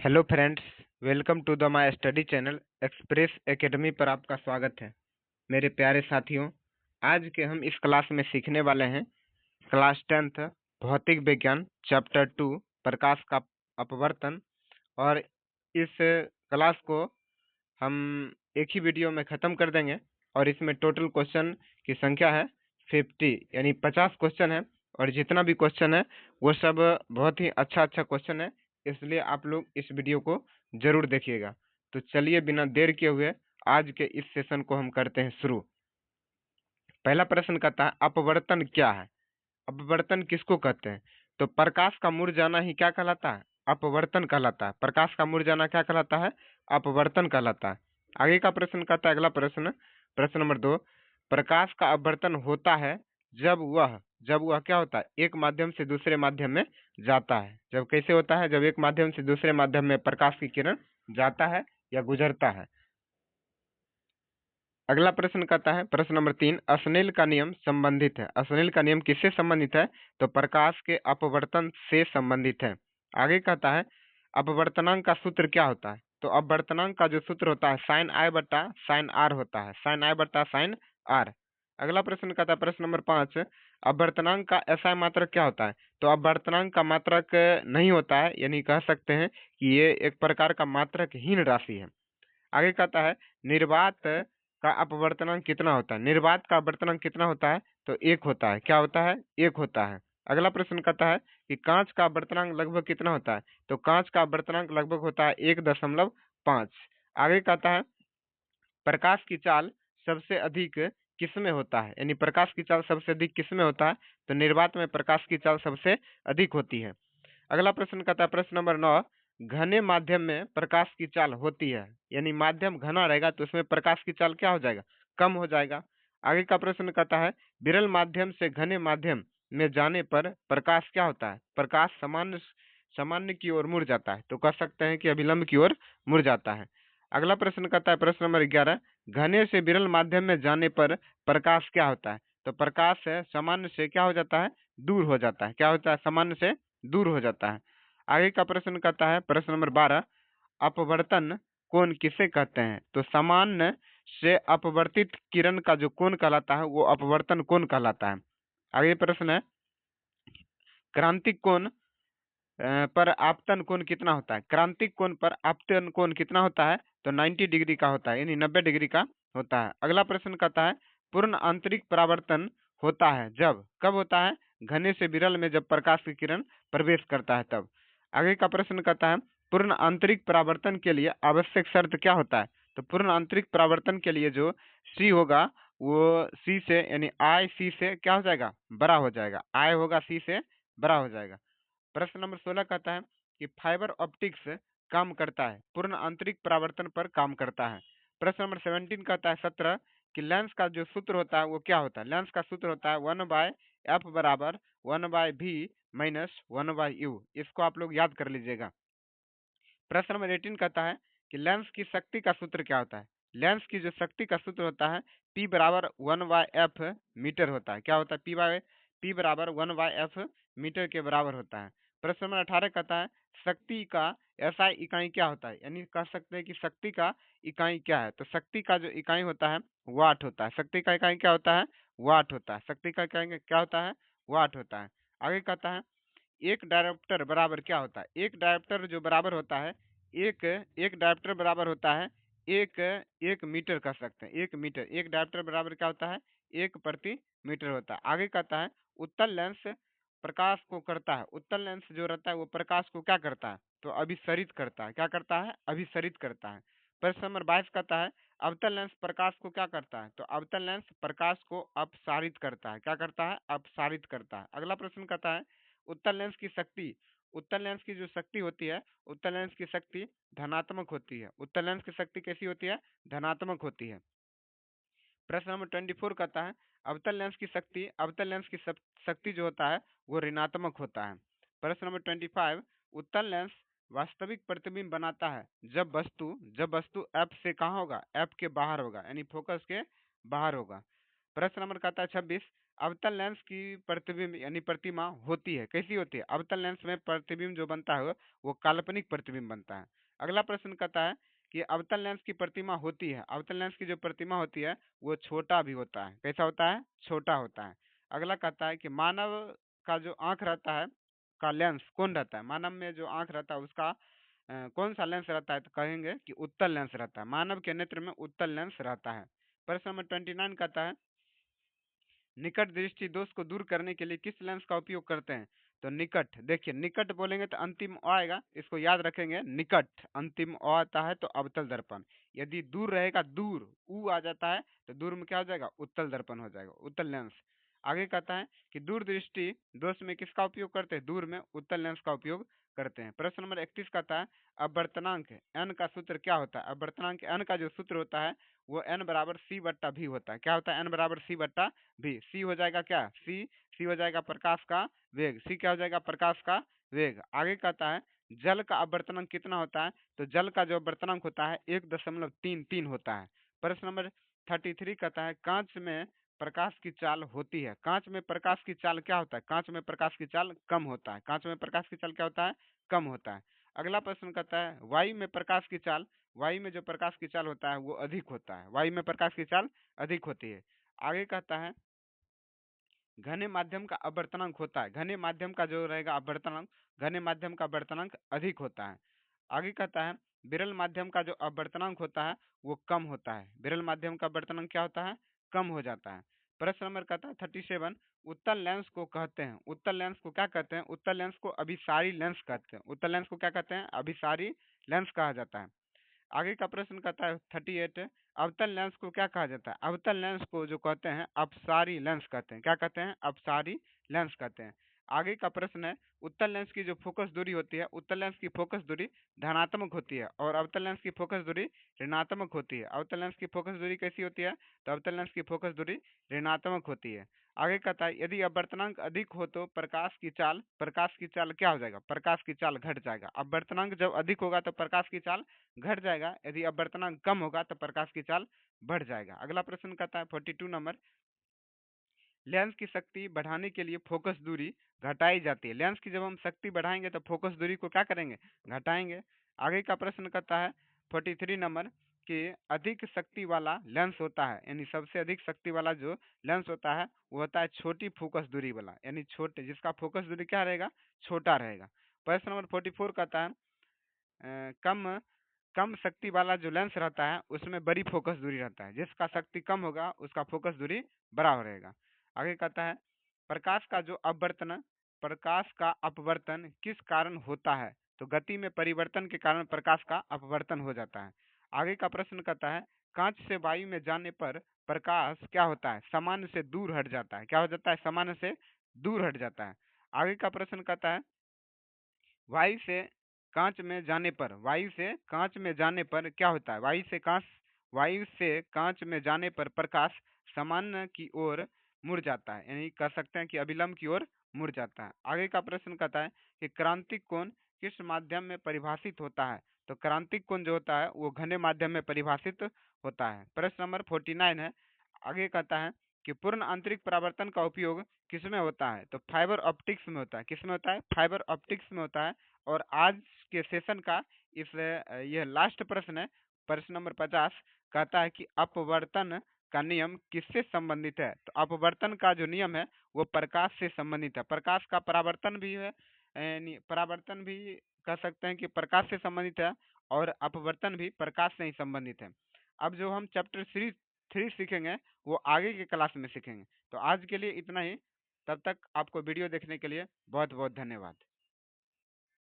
Hello friends, welcome to the my study channel express academy पर आपका स्वागत है। मेरे प्यारे साथियों, आज के हम इस क्लास में सीखने वाले हैं क्लास 10th भौतिक विज्ञान चैप्टर 2 प्रकाश का अपवर्तन। और इस क्लास को हम एक ही वीडियो में ख़त्म कर देंगे और इसमें टोटल क्वेश्चन की संख्या है 50 यानी 50 क्वेश्चन है। और जितना भी क्वेश्चन है वो सब बहुत ही अच्छा क्वेश्चन है, इसलिए आप लोग इस वीडियो को जरूर देखिएगा। तो चलिए बिना देर किए हुए आज के इस सेशन को हम करते हैं शुरू। पहला प्रश्न कहता है अपवर्तन क्या है। अपवर्तन किसको कहते हैं? तो प्रकाश का मुरझाना ही क्या कहलाता है? अपवर्तन कहलाता है। प्रकाश का मुरझाना क्या कहलाता है? अपवर्तन कहलाता है। आगे का प्रश्न कहता है, अगला प्रश्न, प्रश्न नंबर 2, प्रकाश का अपवर्तन होता है जब वह क्या होता है? एक माध्यम से दूसरे माध्यम में जाता है। जब कैसे होता है? जब एक माध्यम से दूसरे माध्यम में प्रकाश की किरण जाता है या गुजरता है। अगला प्रश्न कहता है, प्रश्न नंबर 3, स्नेल का नियम संबंधित है। स्नेल का नियम किससे संबंधित है? तो प्रकाश के अपवर्तन से संबंधित है। आगे कहता है अपवर्तनांक का सूत्र क्या होता है? तो अपवर्तनांक का जो सूत्र होता है साइन आई बटा साइन आर होता है, साइन आई बटा साइन आर। अगला प्रश्न कहता है, प्रश्न नंबर 5, अपवर्तनांक का एसआई मात्रक क्या होता है? तो अपवर्तनांक का मात्रक नहीं होता है, यानी कह सकते हैं कि ये एक प्रकार का मात्रकहीन राशि है। आगे कहता है निर्वात का अपवर्तनांक कितना होता है? निर्वात का अपवर्तनांक कितना होता है? तो 1 होता है। क्या होता है? 1 होता है। अगला प्रश्न कहता है कि कांच का अपवर्तनांक लगभग कितना होता है? तो कांच का अपवर्तनांक लगभग होता है 1.5। आगे कहता है प्रकाश की चाल सबसे अधिक किसमें होता है? यानी प्रकाश की चाल सबसे अधिक किसमें होता है? तो निर्वात में प्रकाश की चाल सबसे अधिक होती है। अगला प्रश्न कहता है, प्रश्न नंबर 9, घने माध्यम में प्रकाश की चाल होती है, यानी माध्यम घना रहेगा तो उसमें प्रकाश की चाल क्या हो जाएगा? कम हो जाएगा। आगे का प्रश्न कहता है विरल माध्यम से घने माध्यम में जाने पर प्रकाश क्या होता है? प्रकाश सामान्य सामान्य की ओर मुड़ जाता है, तो कह सकते हैं कि अभिलंब की ओर मुड़ जाता है। अगला प्रश्न कहता है, प्रश्न नंबर 11, घने से विरल माध्यम में जाने पर प्रकाश क्या होता है? तो प्रकाश सामान्य से क्या हो जाता है? दूर हो जाता है। क्या होता है? सामान्य से दूर हो जाता है। आगे का प्रश्न कहता है, प्रश्न नंबर 12, अपवर्तन कोण किसे कहते हैं? तो सामान्य से अपवर्तित किरण का जो कोण कहलाता है वो अपवर्तन कोण कहलाता है। आगे प्रश्न है क्रांतिक कोण पर आपतन कोण कितना होता है? क्रांतिक कोण पर आपतन कोण कितना होता है? तो 90 डिग्री का होता है, यानी 90 डिग्री का होता है। अगला प्रश्न कहता है पूर्ण आंतरिक परावर्तन होता है जब, कब होता है? घने से विरल में जब प्रकाश की किरण प्रवेश करता है तब। आगे का प्रश्न कहता है पूर्ण आंतरिक परावर्तन के लिए आवश्यक शर्त क्या होता है? तो पूर्ण आंतरिक परावर्तन के लिए जो सी होगा वो सी से, यानी आई सी से क्या हो जाएगा? बड़ा हो जाएगा। आई होगा सी से बड़ा हो जाएगा। प्रश्न नंबर 16 कहता है कि फाइबर ऑप्टिक्स काम करता है, पूर्ण आंतरिक परावर्तन पर काम करता है। प्रश्न नंबर 17 कहता है 17 कि लेंस का जो सूत्र होता है वो क्या होता है? लेंस का सूत्र होता है 1/f बराबर 1/v माइनस 1/u। इसको आप लोग याद कर लीजिएगा। प्रश्न नंबर 18 कहता है कि लेंस की शक्ति का सूत्र क्या होता है? लेंस की जो शक्ति का सूत्र होता है P बराबर 1/f मीटर होता है। क्या होता है? P बराबर 1/f मीटर के बराबर होता है। प्रश्न नंबर 18 कहता है शक्ति का एसआई इकाई क्या होता है? यानी कह सकते हैं कि शक्ति का इकाई क्या है? तो शक्ति का जो इकाई होता है वाट होता है। शक्ति का इकाई क्या होता है? वाट होता है। शक्ति का इकाई क्या होता है? वाट होता है। आगे कहता है एक डायोप्टर बराबर क्या होता है? एक डायोप्टर जो बराबर होता है एक एक डायोप्टर बराबर होता है एक एक मीटर कह सकते हैं। एक मीटर, एक डायोप्टर बराबर क्या होता है? 1/मीटर होता है। आगे कहता है उत्तल लेंस प्रकाश को करता है। उत्तल लेंस जो रहता है वो प्रकाश को क्या करता है? तो अभिसरित करता है। क्या करता है? अभिसरित करता है। प्रश्न नंबर 22 कहता है अवतल लेंस प्रकाश को क्या करता है? तो अवतल लेंस प्रकाश को अपसारित करता है। क्या करता है? अपसारित करता है। अगला प्रश्न कहता है उत्तल लेंस की शक्ति, उत्तल लेंस की जो शक्ति होती है, उत्तल लेंस की शक्ति धनात्मक होती है। उत्तल लेंस की शक्ति कैसी होती है? धनात्मक होती है। प्रश्न नंबर 24 कहता है अवतल लेंस की शक्ति, अवतल लेंस की शक्ति जो होता है वो ऋणात्मक होता है। प्रश्न नंबर 25 उत्तल लेंस वास्तविक प्रतिबिंब बनाता है जब वस्तु एफ से कहाँ होगा? एफ के बाहर होगा, यानी फोकस के बाहर होगा। प्रश्न नंबर कहता है 26 अवतल लेंस की प्रतिबिंब यानी प्रतिमा होती है, कैसी होती है? अवतल लेंस में प्रतिबिंब जो बनता है वो काल्पनिक प्रतिबिंब बनता है। अगला प्रश्न कहता है कि अवतल लेंस की प्रतिमा होती है, अवतल लेंस की जो प्रतिमा होती है वो छोटा भी होता है। कैसा होता है? छोटा होता है। अगला कहता है कि मानव का जो आंख रहता है का लेंस कौन रहता है? मानव में जो आंख रहता है उसका कौन सा लेंस रहता है? तो कहेंगे कि उत्तल लेंस रहता है। मानव के नेत्र में उत्तल लेंस रहता है। प्रश्न नंबर 29 कहता है निकट दृष्टि दोष को दूर करने के लिए किस लेंस का उपयोग करते हैं? तो निकट, देखिए निकट बोलेंगे तो अंतिम अ आएगा, इसको याद रखेंगे। निकट अंतिम अ आता है तो अवतल दर्पण। यदि दूर रहेगा, दूर ऊ आ जाता है तो दूर में क्या हो जाएगा? उत्तल दर्पण हो जाएगा, उत्तल लेंस। आगे कहता है कि दूर दृष्टि दोष में किसका उपयोग करते हैं? दूर में उत्तल लेंस का उपयोग करते हैं। प्रश्न नंबर 31 कहता है अपवर्तनांक एन का सूत्र क्या होता है? अपवर्तनांक एन का जो सूत्र होता है वो एन बराबर सी बट्टा भी होता है। क्या होता है? एन बराबर सी बट्टा भी। सी हो जाएगा क्या? सी हो जाएगा प्रकाश का वेग। सी क्या हो जाएगा? प्रकाश का वेग। आगे कहता है जल का अपवर्तनांक कितना होता है? तो जल का जो अपवर्तनांक होता है 1.33 होता है। प्रश्न नंबर 33 कहता है कांच में प्रकाश की चाल होती है। कांच में प्रकाश की चाल क्या होता है? कांच में प्रकाश की चाल कम होता है। कांच में प्रकाश की चाल क्या होता है? कम होता है। अगला प्रश्न कहता है वायु में प्रकाश की चाल, वायु में जो प्रकाश की चाल होता है वो अधिक होता है। वायु में प्रकाश की चाल अधिक होती है। आगे कहता है घने माध्यम का अपवर्तनांक होता है। घने माध्यम का जो रहेगा अपवर्तनांक, घने माध्यम का अपवर्तनांक अधिक होता है। आगे कहता है विरल माध्यम का जो अपवर्तनांक होता है वो कम होता है। विरल माध्यम का अपवर्तनांक क्या होता है? कम हो जाता है। प्रश्न नंबर कहता है 37 उत्तल लेंस को कहते हैं, उत्तल लेंस को क्या कहते हैं? उत्तल लेंस को अभिसारी लेंस कहते हैं। उत्तल लेंस को क्या कहते हैं? अभिसारी लेंस कहा जाता है। आगे का प्रश्न कहता है 38 अवतल लेंस को क्या कहा जाता है? अवतल लेंस को जो कहते हैं अपसारी लेंस कहते हैं। क्या कहते हैं? अपसारी लेंस कहते हैं। आगे का प्रश्न है उत्तल लेंस की जो फोकस दूरी होती है, उत्तल लेंस की फोकस दूरी धनात्मक होती है और अवतल लेंस की फोकस दूरी ऋणात्मक होती है। अवतल लेंस की फोकस दूरी कैसी होती है? तो अवतल लेंस की फोकस दूरी ऋणात्मक होती है। आगे कहता है यदि अपवर्तनांक अधिक हो तो प्रकाश की चाल क्या हो जाएगा? प्रकाश की चाल घट जाएगा। अपवर्तनांक जब अधिक होगा तो प्रकाश की चाल घट जाएगा, यदि अपवर्तनांक कम होगा तो प्रकाश की चाल बढ़ जाएगा। अगला प्रश्न कहता है 42 नंबर लेंस की शक्ति बढ़ाने के लिए फोकस दूरी घटाई जाती है। लेंस की जब हम शक्ति बढ़ाएंगे तो फोकस दूरी को क्या करेंगे? घटाएंगे। आगे का प्रश्न कहता है 43 नंबर कि अधिक शक्ति वाला लेंस होता है, यानी सबसे अधिक शक्ति वाला जो लेंस होता है वो होता है छोटी फोकस दूरी वाला, यानी छोटे जिसका फोकस दूरी क्या रहेगा? छोटा रहेगा। प्रश्न नंबर 44 कहता है कम कम शक्ति वाला जो लेंस रहता है उसमें बड़ी फोकस दूरी रहता है। जिसका शक्ति कम होगा उसका फोकस दूरी बड़ा रहेगा। आगे कहता है प्रकाश का जो अपवर्तन, प्रकाश का अपवर्तन किस कारण होता है? तो गति में परिवर्तन के कारण प्रकाश का अपवर्तन हो जाता है। आगे का प्रश्न कहता है कांच से वायु में जाने पर प्रकाश क्या होता है? सामान्य से दूर हट जाता है। क्या हो जाता है? सामान्य से दूर हट जाता है। आगे का प्रश्न कहता है वायु से कांच में जाने पर, वायु से कांच में जाने पर क्या होता है? वायु से कांच में जाने पर प्रकाश सामान्य की ओर मुड़ जाता है, यानी कह सकते हैं कि अभिलंब की ओर मुड़ जाता है। आगे का प्रश्न कहता है कि क्रांतिक कोण किस माध्यम में परिभाषित होता है? तो क्रांतिक कोण जो होता है वो घने माध्यम में परिभाषित होता है। प्रश्न नंबर 49 है। आगे कहता है कि पूर्ण आंतरिक परावर्तन का उपयोग किसमें होता है? तो फाइबर ऑप्टिक्स में होता है। किसमें होता है? फाइबर ऑप्टिक्स में होता है। और आज के सेशन का यह लास्ट प्रश्न है, प्रश्न नंबर 50 कहता है कि अपवर्तन का नियम किससे संबंधित है? तो अपवर्तन का जो नियम है वो प्रकाश से संबंधित है। प्रकाश का परावर्तन भी है, परावर्तन भी कह सकते हैं कि प्रकाश से संबंधित है और अपवर्तन भी प्रकाश से ही संबंधित है। अब जो हम चैप्टर 3 सीखेंगे वो आगे के क्लास में सीखेंगे। तो आज के लिए इतना ही। तब तक आपको वीडियो देखने के लिए बहुत बहुत धन्यवाद।